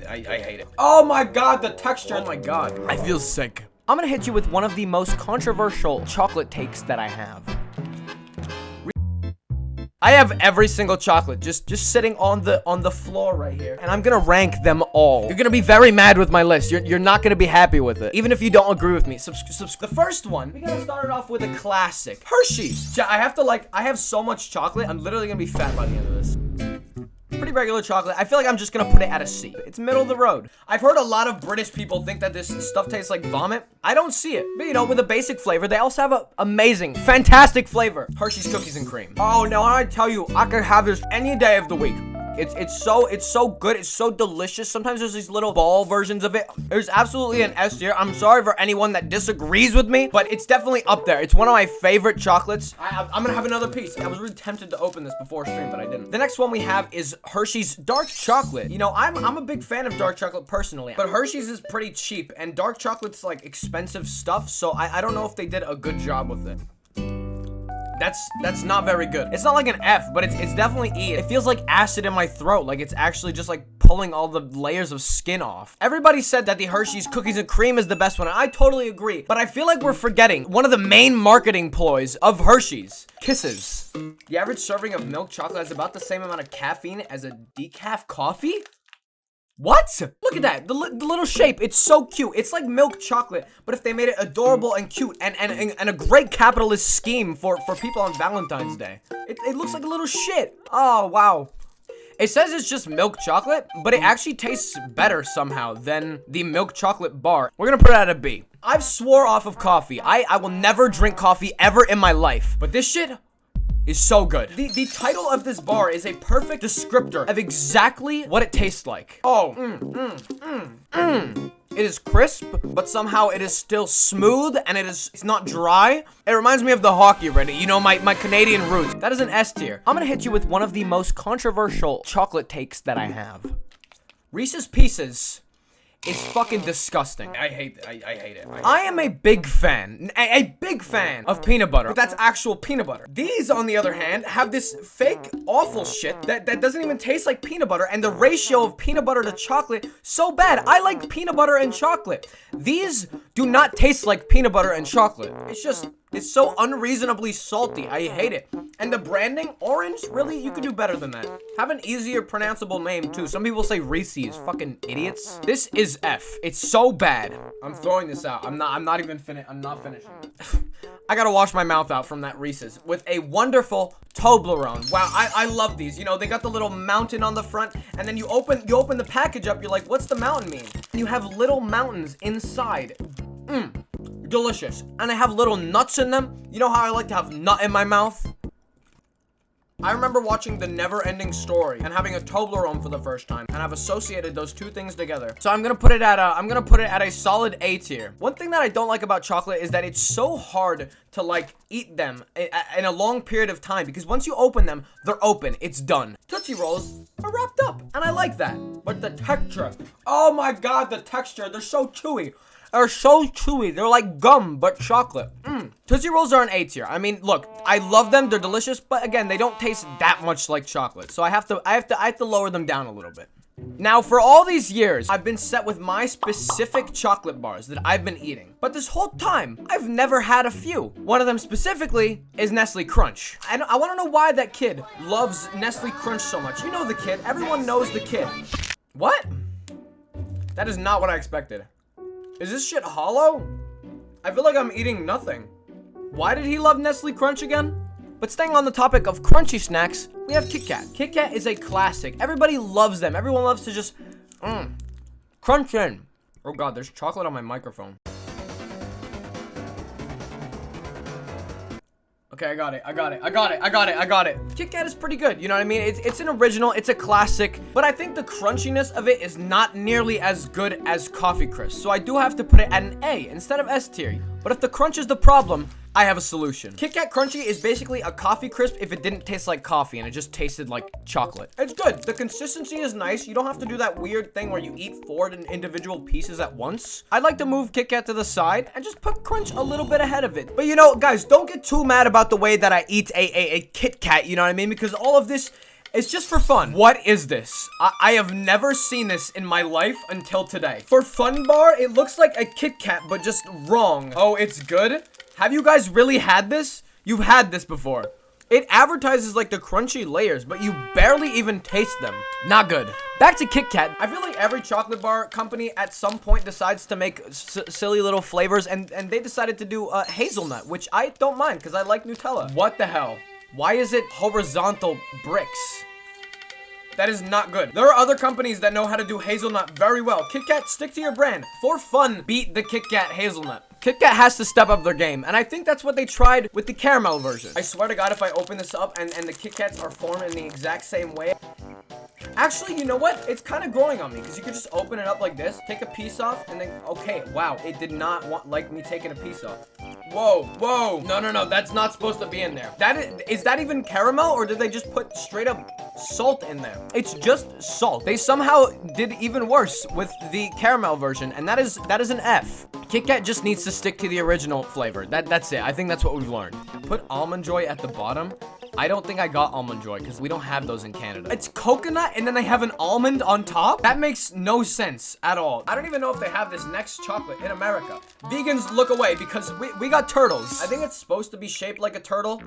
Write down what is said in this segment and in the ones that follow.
I hate it. Oh my god, the texture. Oh my god. I feel sick. I'm gonna hit you with one of the most controversial chocolate takes that I have. I have every single chocolate just sitting on the floor right here, and I'm gonna rank them all. You're gonna be very mad with my list. You're not gonna be happy with it, even if you don't agree with me. The first one, we gotta start it off with a classic, Hershey's. I have so much chocolate. I'm literally gonna be fat by the end of this. Pretty regular chocolate. I feel like I'm just gonna put it at a C. It's middle of the road. I've heard a lot of British people think that this stuff tastes like vomit. I don't see it. But you know, with a basic flavor, they also have a amazing, fantastic flavor. Hershey's cookies and cream. Oh no, I tell you, I could have this any day of the week. It's so good. It's so delicious. Sometimes there's these little ball versions of it. There's absolutely an S tier. I'm sorry for anyone that disagrees with me, but it's definitely up there. It's one of my favorite chocolates. I'm gonna have another piece. I was really tempted to open this before stream, but I didn't. The next one we have is Hershey's dark chocolate. You know, I'm a big fan of dark chocolate personally, but Hershey's is pretty cheap, and dark chocolate's like expensive stuff, so I don't know if they did a good job with it. That's not very good. It's not like an F, but it's definitely E. It feels like acid in my throat, like it's actually just like pulling all the layers of skin off. Everybody said that the Hershey's cookies and cream is the best one, and I totally agree, but I feel like we're forgetting one of the main marketing ploys of Hershey's. Kisses. The average serving of milk chocolate has about the same amount of caffeine as a decaf coffee? What? Look at that, the little shape. It's so cute. It's like milk chocolate, but if they made it adorable and cute and a great capitalist scheme for people on Valentine's Day. It looks like a little shit. Oh, wow. It says it's just milk chocolate, but it actually tastes better somehow than the milk chocolate bar. We're gonna put it at a B. I've swore off of coffee. I will never drink coffee ever in my life, but this shit is so good. The title of this bar is a perfect descriptor of exactly what it tastes like. Oh, It is crisp, but somehow it is still smooth, and it's not dry. It reminds me of the hockey red, you know, my Canadian roots. That is an S tier. I'm gonna hit you with one of the most controversial chocolate takes that I have. Reese's Pieces is fucking disgusting. I hate it. I hate it. I am a big fan, a big fan of peanut butter. But that's actual peanut butter. These, on the other hand, have this fake, awful shit that doesn't even taste like peanut butter, and the ratio of peanut butter to chocolate, so bad. I like peanut butter and chocolate. These do not taste like peanut butter and chocolate. It's so unreasonably salty. I hate it. And the branding, orange, really? You could do better than that. Have an easier pronounceable name, too. Some people say Reese's. Fucking idiots. This is F. It's so bad. I'm throwing this out. I'm not finishing. I gotta wash my mouth out from that Reese's with a wonderful Toblerone. Wow, I love these. You know, they got the little mountain on the front, and then you open the package up, you're like, what's the mountain mean? And you have little mountains inside. Delicious. And they have little nuts in them. You know how I like to have nut in my mouth? I remember watching The Never-Ending Story and having a Toblerone for the first time, and I've associated those two things together. So I'm gonna put it at a solid A tier. One thing that I don't like about chocolate is that it's so hard to like eat them in a long period of time, because once you open them, they're open. It's done. Tootsie Rolls are wrapped up, and I like that. But the texture, oh my god, the texture, they're so chewy. They're like gum, but chocolate. Tootsie Rolls are an A tier. I mean, look, I love them. They're delicious, but again, they don't taste that much like chocolate. So I have to lower them down a little bit. Now, for all these years, I've been set with my specific chocolate bars that I've been eating. But this whole time, I've never had a few. One of them specifically is Nestle Crunch. I want to know why that kid loves Nestle Crunch so much. You know the kid. Everyone knows the kid. What? That is not what I expected. Is this shit hollow? I feel like I'm eating nothing. Why did he love Nestle Crunch again? But staying on the topic of crunchy snacks, we have KitKat. KitKat is a classic. Everybody loves them. Everyone loves to just, crunch in. Oh god, there's chocolate on my microphone. Okay, I got it. KitKat is pretty good, you know what I mean? It's an original, it's a classic, but I think the crunchiness of it is not nearly as good as Coffee Crisp, so I do have to put it at an A instead of S tier. But if the crunch is the problem, I have a solution. KitKat Crunchy is basically a Coffee Crisp if it didn't taste like coffee and it just tasted like chocolate. It's good. The consistency is nice. You don't have to do that weird thing where you eat 4 individual pieces at once. I'd like to move KitKat to the side and just put Crunch a little bit ahead of it. But you know, guys, don't get too mad about the way that I eat a KitKat, you know what I mean? Because all of this It's just for fun. What is this? I have never seen this in my life until today. For fun bar, it looks like a KitKat, but just wrong. Oh, it's good? Have you guys really had this? You've had this before. It advertises like the crunchy layers, but you barely even taste them. Not good. Back to KitKat. I feel like every chocolate bar company at some point decides to make silly little flavors, and they decided to do hazelnut, which I don't mind because I like Nutella. What the hell? Why is it horizontal bricks? That is not good. There are other companies that know how to do hazelnut very well. KitKat, stick to your brand. For fun, beat the KitKat hazelnut. KitKat has to step up their game, and I think that's what they tried with the caramel version. I swear to God, if I open this up and the KitKats are formed in the exact same way. Actually, you know what? It's kind of growing on me, because you could just open it up like this, take a piece off, and then, okay, wow, it did not like me taking a piece off. Whoa, whoa. No, that's not supposed to be in there. Is that even caramel, or did they just put straight up salt in there? It's just salt. They somehow did even worse with the caramel version, and that is an F. KitKat just needs to stick to the original flavor. That's it. I think that's what we've learned. Put Almond Joy at the bottom. I don't think I got Almond Joy because we don't have those in Canada. It's coconut and then they have an almond on top? That makes no sense at all. I don't even know if they have this next chocolate in America. Vegans, look away because we got turtles. I think it's supposed to be shaped like a turtle.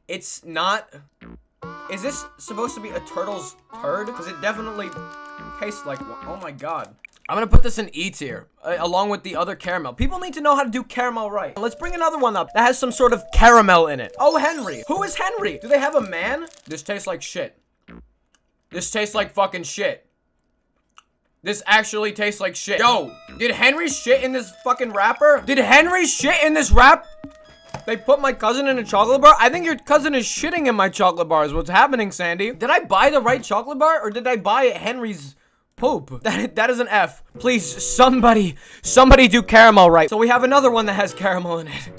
It's not. Is this supposed to be a turtle's turd? Because it definitely tastes like one. Oh my God. I'm gonna put this in E tier, along with the other caramel. People need to know how to do caramel right. Let's bring another one up that has some sort of caramel in it. Oh, Henry. Who is Henry? Do they have a man? This tastes like shit. This tastes like fucking shit. This actually tastes like shit. Yo, did Henry shit in this fucking wrapper? Did Henry shit in this wrap? They put my cousin in a chocolate bar? I think your cousin is shitting in my chocolate bar is what's happening, Sandy. Did I buy the right chocolate bar or did I buy Henry's poop? That is an F. Please, somebody do caramel right. So we have another one that has caramel in it.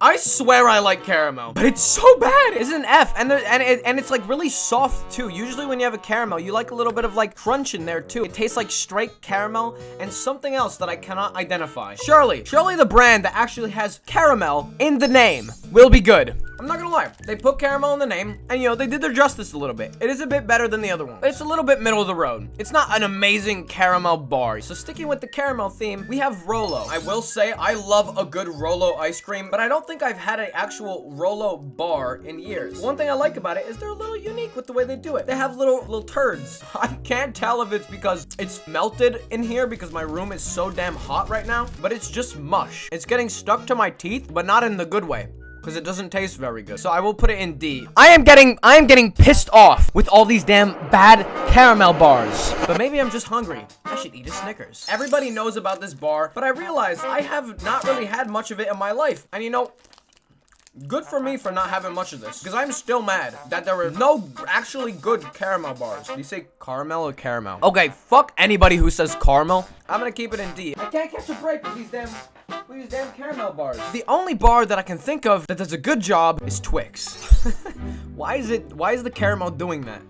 I swear I like caramel, but it's so bad. It's an F, and it's like really soft too. Usually when you have a caramel, you like a little bit of like crunch in there too. It tastes like straight caramel and something else that I cannot identify. Surely the brand that actually has caramel in the name will be good. I'm not gonna lie, they put caramel in the name, and you know, they did their justice a little bit. It is a bit better than the other one. It's a little bit middle of the road. It's not an amazing caramel bar. So sticking with the caramel theme, we have Rolo. I will say, I love a good Rolo ice cream, but I don't think I've had an actual Rolo bar in years. One thing I like about it is they're a little unique with the way they do it. They have little turds. I can't tell if it's because it's melted in here because my room is so damn hot right now, but it's just mush. It's getting stuck to my teeth, but not in the good way, because it doesn't taste very good. So I will put it in D. I am getting pissed off with all these damn bad caramel bars. But maybe I'm just hungry. I should eat a Snickers. Everybody knows about this bar, but I realized I have not really had much of it in my life. And you know, good for me for not having much of this, because I'm still mad that there were no actually good caramel bars. Do you say caramel or caramel? Okay, fuck anybody who says caramel. I'm gonna keep it in D. I can't catch a break with these damn caramel bars. The only bar that I can think of that does a good job is Twix. Why is the caramel doing that?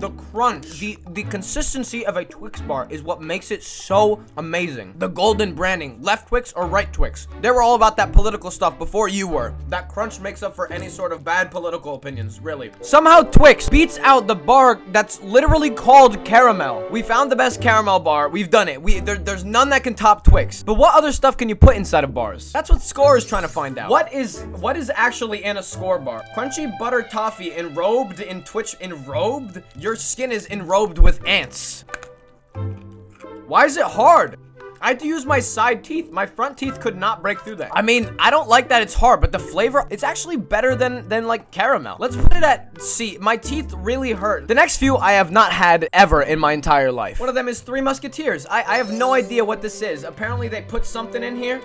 The crunch, the consistency of a Twix bar is what makes it so amazing. The golden branding, left Twix or right Twix. They were all about that political stuff before you were. That crunch makes up for any sort of bad political opinions, really. Somehow Twix beats out the bar that's literally called caramel. We found the best caramel bar. We've done it. There's none that can top Twix. But what other stuff can you put inside of bars? That's what Score is trying to find out. What is actually in a Score bar? Crunchy butter toffee enrobed in enrobed? Your skin is enrobed with ants. Why is it hard? I had to use my side teeth. My front teeth could not break through that. I mean, I don't like that it's hard, but the flavor, it's actually better than like caramel. Let's put it at C. My teeth really hurt. The next few I have not had ever in my entire life. One of them is Three Musketeers. I have no idea what this is. Apparently they put something in here.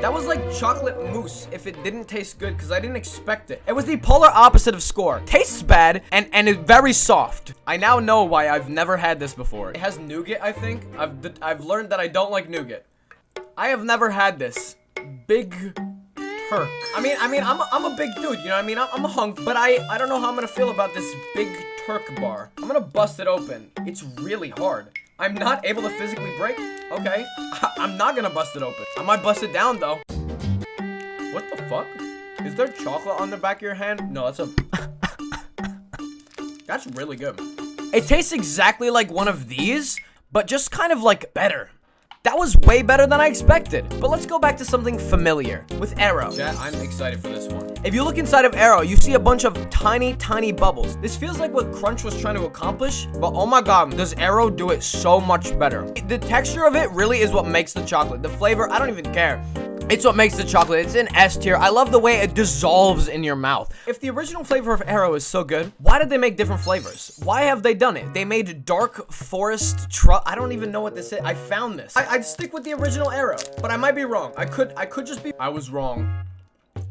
That was like chocolate mousse if it didn't taste good, because I didn't expect it. It was the polar opposite of Score. Tastes bad and is very soft. I now know why I've never had this before. It has nougat, I think. I've learned that I don't like nougat. I have never had this. Big Turk. I mean, I'm a big dude, you know what I mean? I'm a hunk, but I don't know how I'm gonna feel about this Big Turk bar. I'm gonna bust it open. It's really hard. I'm not able to physically break. Okay, I'm not gonna bust it open. I might bust it down though. What the fuck? Is there chocolate on the back of your hand? No, that's a... That's really good. It tastes exactly like one of these, but just kind of like better. That was way better than I expected. But let's go back to something familiar with Aero. Chat, I'm excited for this one. If you look inside of Aero, you see a bunch of tiny, tiny bubbles. This feels like what Crunch was trying to accomplish, but oh my god, does Aero do it so much better. The texture of it really is what makes the chocolate. The flavor, I don't even care. It's what makes the chocolate. It's in S tier. I love the way it dissolves in your mouth. If the original flavor of Aero is so good, why did they make different flavors? Why have they done it? They made dark forest I don't even know what this is. I found this. I'd stick with the original Aero, but I might be wrong. I could just be. I was wrong.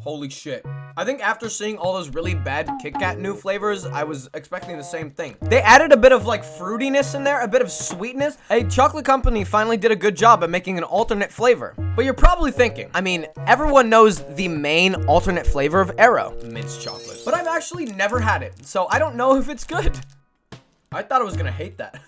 Holy shit. I think after seeing all those really bad KitKat new flavors, I was expecting the same thing. They added a bit of like fruitiness in there, a bit of sweetness. A chocolate company finally did a good job at making an alternate flavor. But you're probably thinking, I mean, everyone knows the main alternate flavor of Aero, mince chocolate. But I've actually never had it, so I don't know if it's good. I thought I was gonna hate that.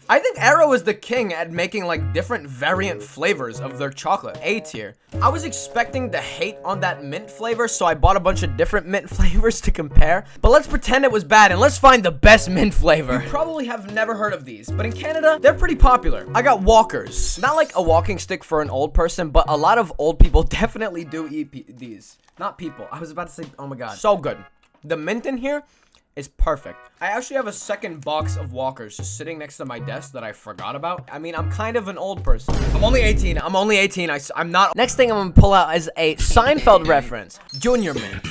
I think Aero is the king at making like different variant flavors of their chocolate. A tier. I was expecting to hate on that mint flavor, so I bought a bunch of different mint flavors to compare. But let's pretend it was bad and let's find the best mint flavor. You probably have never heard of these, but in Canada, they're pretty popular. I got Walkers. Not like a walking stick for an old person, but a lot of old people definitely do eat these. Not people. I was about to say, oh my god. So good. The mint in here is perfect. I actually have a second box of Walkers just sitting next to my desk that I forgot about. I mean, I'm kind of an old person. I'm only 18. I'm not. Next thing I'm gonna pull out is a Seinfeld reference. Junior mint.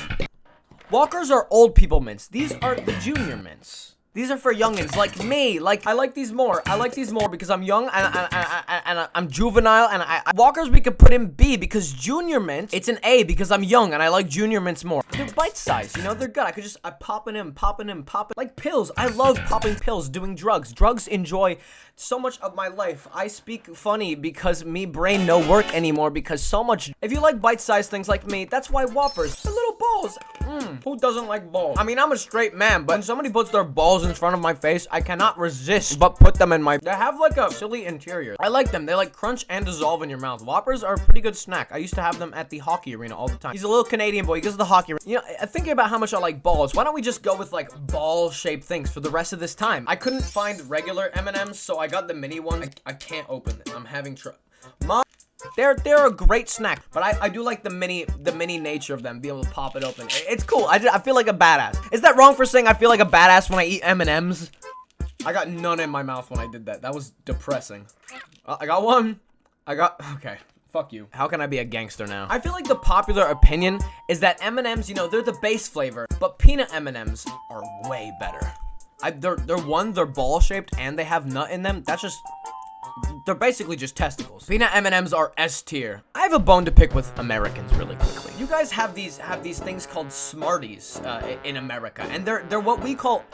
Walkers are old people mints. These are the junior mints. These are for youngins like me. Like, I like these more. I like these more because I'm young and I'm juvenile. And Walkers we could put in B because junior mint, it's an A because I'm young and I like junior mints more. They're bite-sized, you know, they're good. I pop it in. Like pills. I love popping pills, doing drugs. Drugs enjoy so much of my life. I speak funny because me brain no work anymore because so much. If you like bite-sized things like me, that's why Whoppers. The little balls. Who doesn't like balls? I mean, I'm a straight man, but when somebody puts their balls in front of my face, I cannot resist but put them in my. They have like a silly interior. I like them. They like crunch and dissolve in your mouth. Whoppers are a pretty good snack. I used to have them at the hockey arena all the time. He's a little Canadian boy. He goes to the hockey arena. You know, thinking about how much I like balls, why don't we just go with like ball-shaped things for the rest of this time? I couldn't find regular M&Ms, so I got the mini one. I can't open it. I'm having trouble. They're a great snack, but I do like the mini nature of them, be able to pop it open. It's cool. I feel like a badass. Is that wrong for saying I feel like a badass when I eat M&Ms? I got none in my mouth when I did that. That was depressing. I got one. Okay. Fuck you. How can I be a gangster now? I feel like the popular opinion is that M&Ms, you know, they're the base flavor, but peanut M&Ms are way better. They're ball-shaped and they have nut in them. That's just... They're basically just testicles. Peanut M&Ms are S tier. I have a bone to pick with Americans really quickly. You guys have these things called Smarties in America, and they're what we call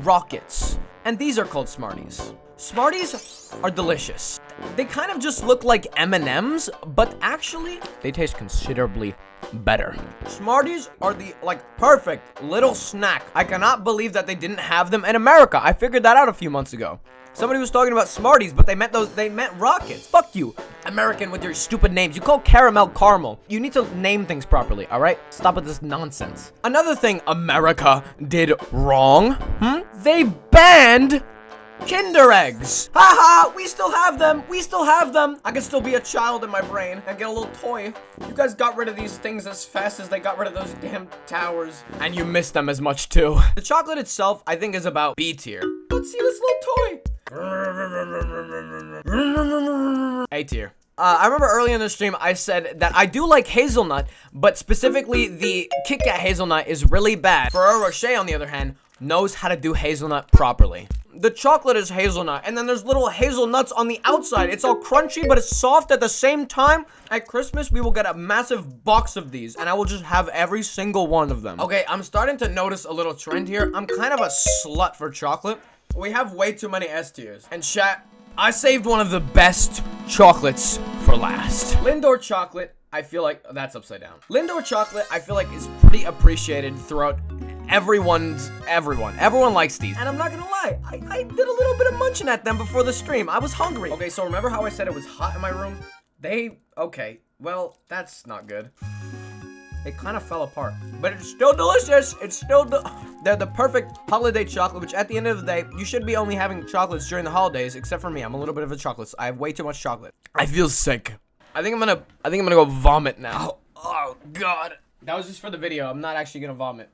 rockets, and these are called Smarties. Smarties are delicious. They kind of just look like M&Ms, but actually they taste considerably better. Smarties are the perfect little snack. I cannot believe that they didn't have them in America. I figured that out a few months ago. Somebody was talking about Smarties, but they meant rockets. Fuck you, American, with your stupid names. You call caramel. You need to name things properly, all right? Stop with this nonsense. Another thing America did wrong, they banned Kinder eggs. Haha, we still have them. I can still be a child in my brain and get a little toy. You guys got rid of these things as fast as they got rid of those damn towers. And you miss them as much too. The chocolate itself, I think, is about B tier. Let's see this little toy. A tier. I remember early in the stream, I said that I do like hazelnut, but specifically the KitKat hazelnut is really bad. Ferrero Rocher, on the other hand, knows how to do hazelnut properly. The chocolate is hazelnut, and then there's little hazelnuts on the outside. It's all crunchy, but it's soft at the same time. At Christmas, we will get a massive box of these, and I will just have every single one of them. Okay, I'm starting to notice a little trend here. I'm kind of a slut for chocolate. We have way too many S tiers. And chat, I saved one of the best chocolates for last. Lindor chocolate, I feel like, that's upside down. Lindor chocolate, I feel like, is pretty appreciated throughout everyone likes these. And I'm not gonna lie, I did a little bit of munching at them before the stream. I was hungry. Okay, so remember how I said it was hot in my room? Okay, well, that's not good. It kind of fell apart, but it's still delicious. It's still they're the perfect holiday chocolate, which at the end of the day, you should be only having chocolates during the holidays, except for me. I'm a little bit of a chocolate. I have way too much chocolate. I feel sick. I think I'm gonna go vomit now. Oh God. That was just for the video. I'm not actually gonna vomit.